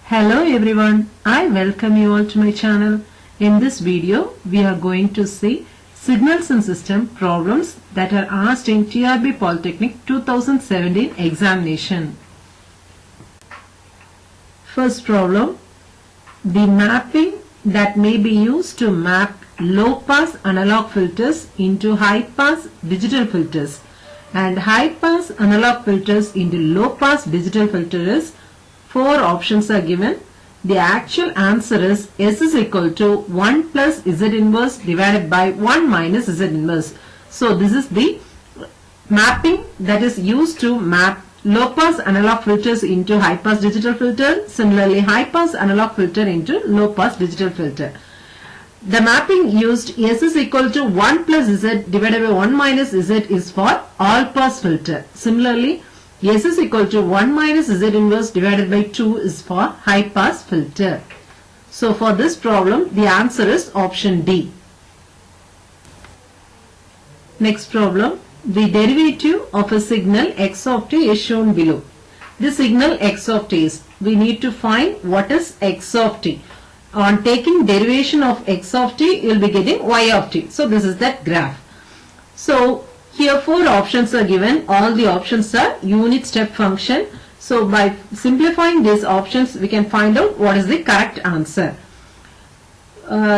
Hello everyone, I welcome you all to my channel. In this video, we are going to see signals and system problems that are asked in TRB Polytechnic 2017 examination. First problem, the mapping that may be used to map low-pass analog filters into high-pass digital filters and high-pass analog filters into low-pass digital filters. Four options are given. The actual answer is S is equal to 1 plus Z inverse divided by 1 minus Z inverse. So this is the mapping that is used to map low pass analog filters into high pass digital filter. Similarly, high pass analog filter into low pass digital filter. The mapping used S is equal to 1 plus Z divided by 1 minus Z is for all pass filter. Similarly, S is equal to 1 minus Z inverse divided by 2 is for high pass filter. So for this problem, the answer is option D. Next problem, the derivative of a signal x of t is shown below. The signal x of t is, we need to find what is x of t. On taking derivation of x of t, you will be getting y of t. So this is that graph. So here four options are given. All the options are unit step function. So by simplifying these options, we can find out what is the correct answer.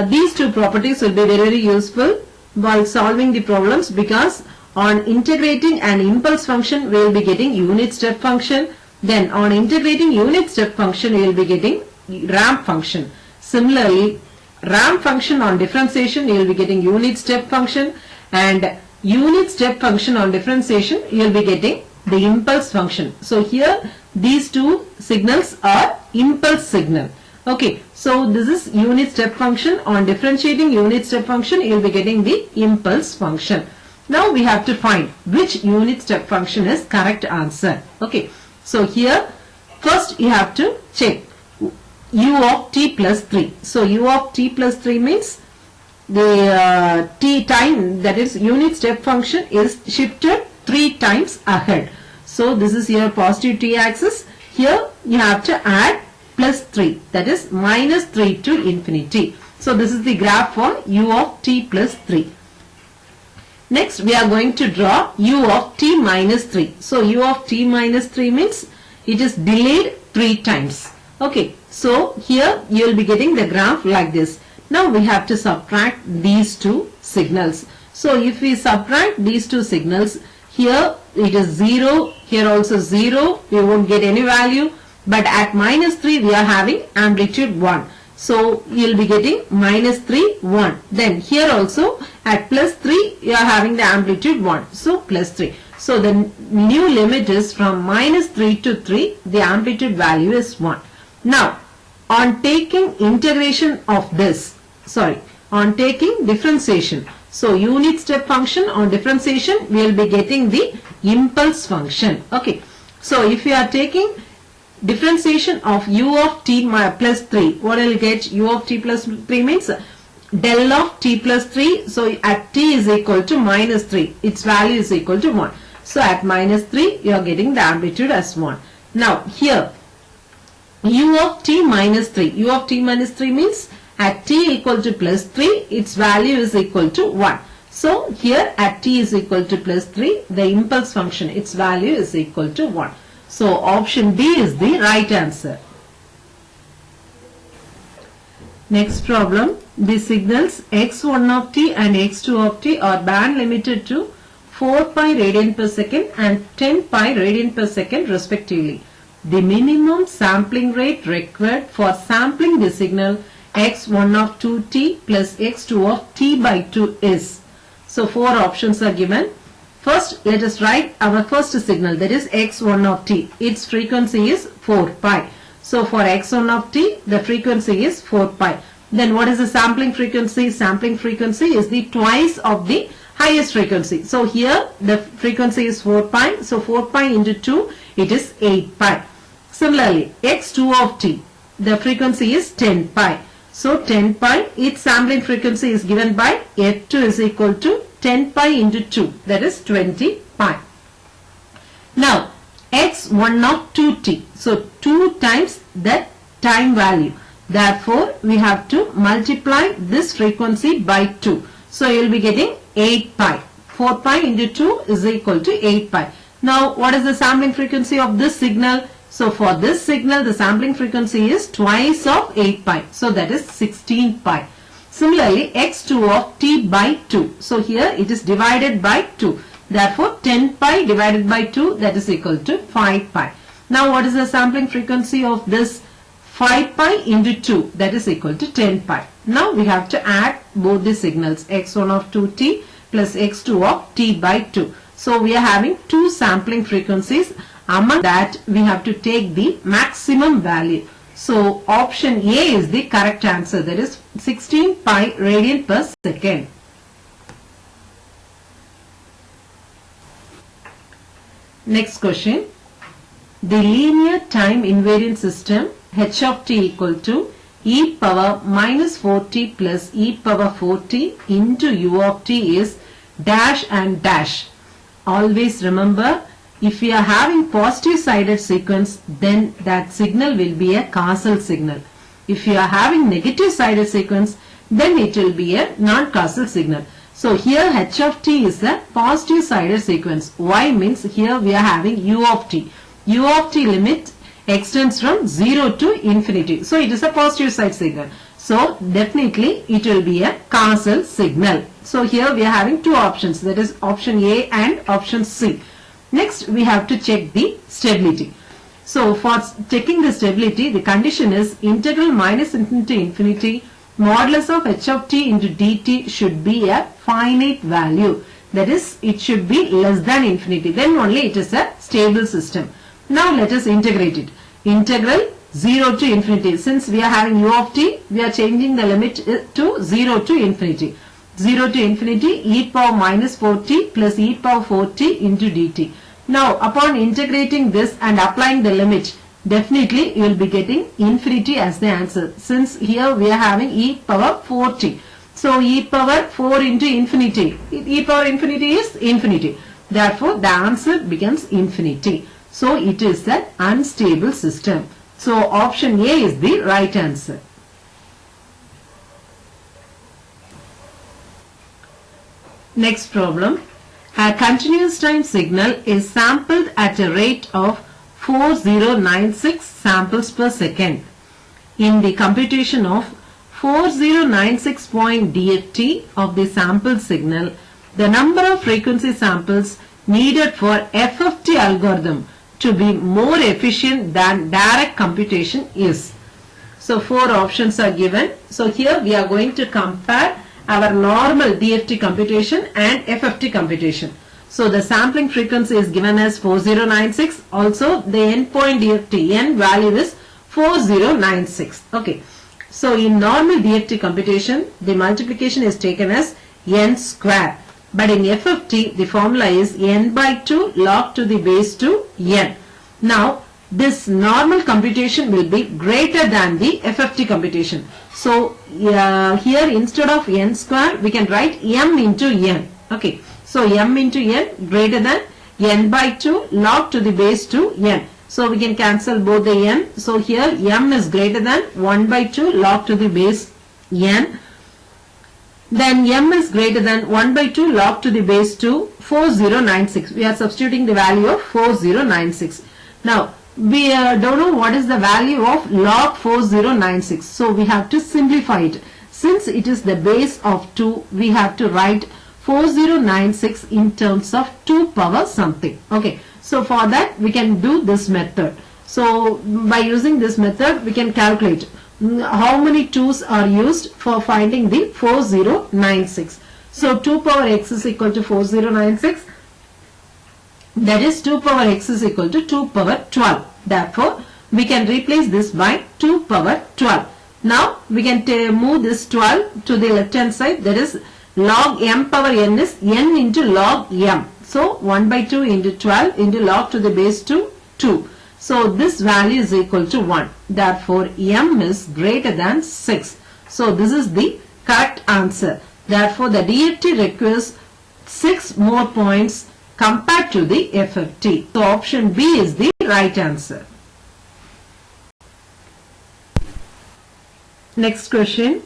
These two properties will be very useful while solving the problems, because on integrating an impulse function, we will be getting unit step function. Then on integrating unit step function, we will be getting ramp function. Similarly, ramp function on differentiation, you will be getting unit step function, and unit step function on differentiation, you will be getting the impulse function. So here these two signals are impulse signal. Okay, so this is unit step function. On differentiating unit step function, you will be getting the impulse function. Now we have to find which unit step function is correct answer. Okay, so here first you have to check u of t plus 3. So u of t plus 3 means the t time, that is unit step function, is shifted 3 times ahead. So this is your positive t axis. Here you have to add plus 3, that is minus 3 to infinity. So this is the graph for u of t plus 3. Next we are going to draw u of t minus 3. So u of t minus 3 means it is delayed 3 times. Okay, so here you will be getting the graph like this. Now we have to subtract these two signals. So if we subtract these two signals, here it is 0, here also 0, we won't get any value, but at minus 3 we are having amplitude 1. So you will be getting minus 3, 1. Then here also at plus 3 you are having the amplitude 1. So plus 3. So the new limit is from minus 3 to 3, the amplitude value is 1. Now on taking integration of this, on taking differentiation, so unit step function on differentiation, we will be getting the impulse function. Okay, so if you are taking differentiation of u of t plus 3, what I will get? U of t plus 3 means del of t plus 3. So at t is equal to minus 3, its value is equal to 1. So at minus 3 you are getting the amplitude as 1. Now here u of t minus 3, u of t minus 3 means at t equal to plus 3, its value is equal to 1. So here at t is equal to plus 3, the impulse function, its value is equal to 1. So option B is the right answer. Next problem, the signals x1 of t and x2 of t are band limited to 4 pi radian per second and 10 pi radian per second respectively. The minimum sampling rate required for sampling the signal x1 of 2t plus x2 of t by 2 is. So four options are given. First let us write our first signal, that is x1 of t. Its frequency is 4 pi. So for x1 of t, the frequency is 4 pi. Then what is the sampling frequency? Sampling frequency is the twice of the highest frequency. So here the frequency is 4 pi. So 4 pi into 2, it is 8 pi. Similarly, x2 of t, the frequency is 10 pi. So 10 pi, its sampling frequency is given by f2 is equal to 10 pi into 2, that is 20 pi. Now x1 of 2t, so 2 times that time value. Therefore, we have to multiply this frequency by 2. So, you will be getting 8 pi. 4 pi into 2 is equal to 8 pi. Now, what is the sampling frequency of this signal? So, for this signal, the sampling frequency is twice of 8 pi. So, that is 16 pi. Similarly, x2 of t by 2. So, here it is divided by 2. Therefore, 10 pi divided by 2, that is equal to 5 pi. Now, what is the sampling frequency of this? 5 pi into 2, that is equal to 10 pi. Now, we have to add both the signals, x1 of 2t plus x2 of t by 2. So, we are having two sampling frequencies. Among that, we have to take the maximum value. So, option A is the correct answer, that is 16 pi radian per second. Next question. The linear time invariant system h of t equal to e power minus 4t plus e power 4t into u of t is dash and dash. Always remember, if we are having positive sided sequence, then that signal will be a causal signal. If you are having negative sided sequence, then it will be a non-causal signal. So here h of t is a positive sided sequence. Y means here we are having u of t. U of t limit extends from 0 to infinity. So it is a positive side signal. So definitely it will be a causal signal. So here we are having two options, that is option A and option C. Next we have to check the stability. So for checking the stability, the condition is integral minus infinity to infinity modulus of h of t into dt should be a finite value. That is, it should be less than infinity. Then only it is a stable system. Now let us integrate it. Integral 0 to infinity. Since we are having u of t, we are changing the limit to 0 to infinity. 0 to infinity e power minus 4t plus e power 4t into dt. Now upon integrating this and applying the limit, definitely you will be getting infinity as the answer. Since here we are having e power 4t. So e power 4 into infinity. E power infinity is infinity. Therefore the answer becomes infinity. So it is an unstable system. So option A is the right answer. Next problem. A continuous time signal is sampled at a rate of 4096 samples per second. In the computation of 4096 point DFT of the sample signal, the number of frequency samples needed for FFT algorithm to be more efficient than direct computation is. So four options are given. So here we are going to compare our normal DFT computation and FFT computation. So the sampling frequency is given as 4096. Also the endpoint DFT n value is 4096. Okay. So in normal DFT computation, the multiplication is taken as n square. But in FFT, the formula is n by 2 log to the base 2 n. Now, this normal computation will be greater than the FFT computation. So, here instead of n square, we can write m into n. Okay. So, m into n greater than n by 2 log to the base 2 n. So, we can cancel both the n. So, here m is greater than 1 by 2 log to the base n. Then m is greater than 1 by 2 log to the base 2 4096. We are substituting the value of 4096. Now, we don't know what is the value of log 4096. So, we have to simplify it. Since it is the base of 2, we have to write 4096 in terms of 2 power something. Okay. So, for that we can do this method. So, by using this method, we can calculate how many 2's are used for finding the 4096. So 2 power x is equal to 4096. That is 2 power x is equal to 2 power 12. Therefore, we can replace this by 2 power 12. Now, we can move this 12 to the left hand side. That is log m power n is n into log m. So 1 by 2 into 12 into log to the base 2, 2. So this value is equal to 1. Therefore, m is greater than 6. So this is the correct answer. Therefore, the DFT requires 6 more points compared to the FFT. So option B is the right answer. Next question.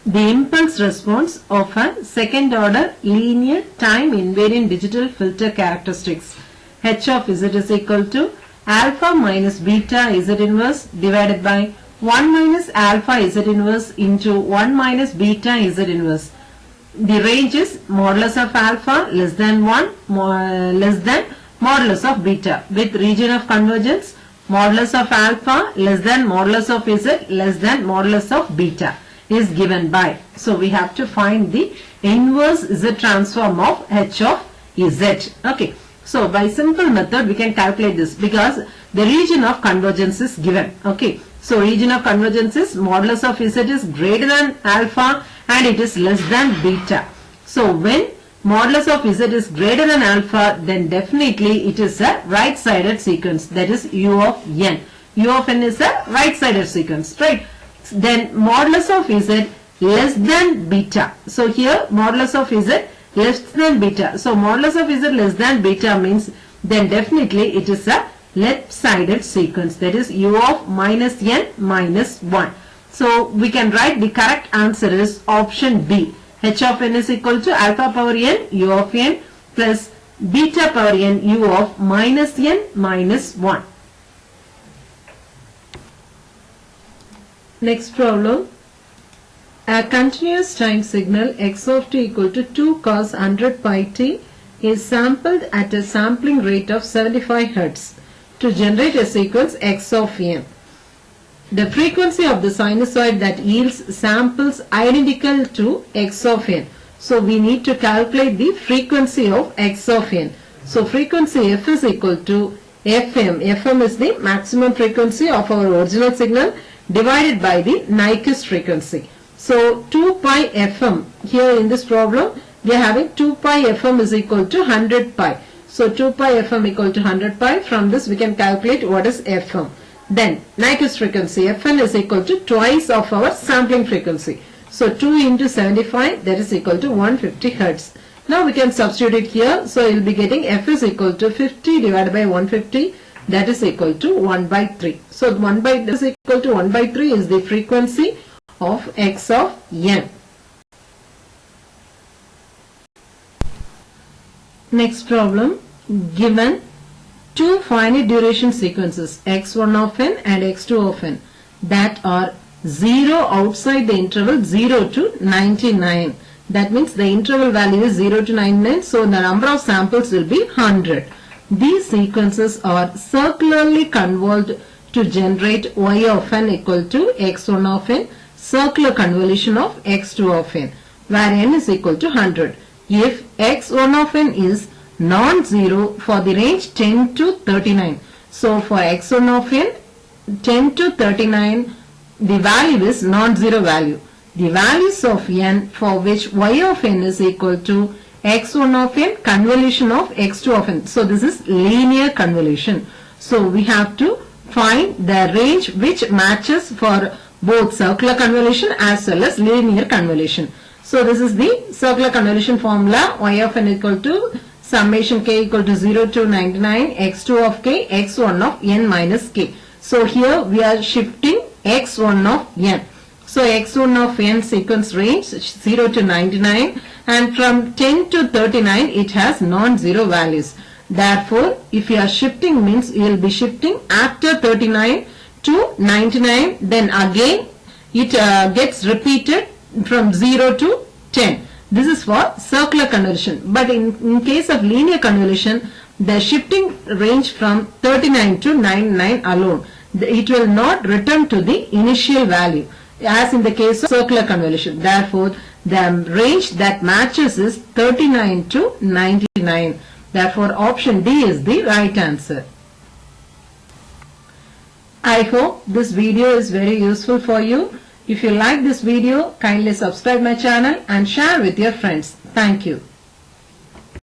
The impulse response of a second order linear time invariant digital filter characteristics h of z is equal to alpha minus beta z inverse divided by 1 minus alpha z inverse into 1 minus beta z inverse. The range is modulus of alpha less than 1 less than modulus of beta with region of convergence modulus of alpha less than modulus of z less than modulus of beta is given by. So we have to find the inverse z transform of h of z. Okay. So by simple method we can calculate this because the region of convergence is given. Okay. So region of convergence is modulus of z is greater than alpha and it is less than beta. So when modulus of z is greater than alpha, then definitely it is a right-sided sequence, that is u of n. U of n is a right-sided sequence, right? Then modulus of z less than beta. So here modulus of z less than beta. So modulus of z less than beta means then definitely it is a left-sided sequence, that is u of minus n minus 1. So we can write the correct answer is option B. H of n is equal to alpha power n u of n plus beta power n u of minus n minus 1. Next problem. A continuous time signal x of t equal to 2 cos 100 pi t is sampled at a sampling rate of 75 Hz to generate a sequence x of n. The frequency of the sinusoid that yields samples identical to x of n. So we need to calculate the frequency of x of n. So frequency f is equal to fm. Fm is the maximum frequency of our original signal divided by the Nyquist frequency. So 2 pi fm, here in this problem we are having 2 pi fm is equal to 100 pi. So 2 pi fm equal to 100 pi. From this we can calculate what is fm. Then Nyquist frequency fn is equal to twice of our sampling frequency. So 2 into 75, that is equal to 150 Hz. Now we can substitute it here. So you will be getting f is equal to 50 divided by 150, that is equal to 1 by 3. So 1 by this is equal to 1 by 3 is the frequency of x of n. Next problem. Given two finite duration sequences x1 of n and x2 of n that are 0 outside the interval 0 to 99. That means the interval value is 0 to 99. So the number of samples will be 100. These sequences are circularly convolved to generate y of n equal to x1 of n, circular convolution of x2 of n, where n is equal to 100. If x1 of n is non-zero for the range 10 to 39. So for x1 of n 10 to 39 the value is non-zero value. The values of n for which y of n is equal to x1 of n convolution of x2 of n. So this is linear convolution. So we have to find the range which matches for both circular convolution as well as linear convolution. So this is the circular convolution formula. Y of n equal to summation k equal to 0 to 99 x2 of k x1 of n minus k. So here we are shifting x1 of n. So x1 of n sequence range 0 to 99 and from 10 to 39 it has non-zero values. Therefore if you are shifting means you will be shifting after 39 to 99, then again it gets repeated from 0 to 10. This is for circular convolution. But in case of linear convolution, the shifting range from 39 to 99 alone. It will not return to the initial value as in the case of circular convolution. Therefore, the range that matches is 39 to 99. Therefore, option D is the right answer. I hope this video is very useful for you. If you like this video, kindly subscribe my channel and share with your friends. Thank you.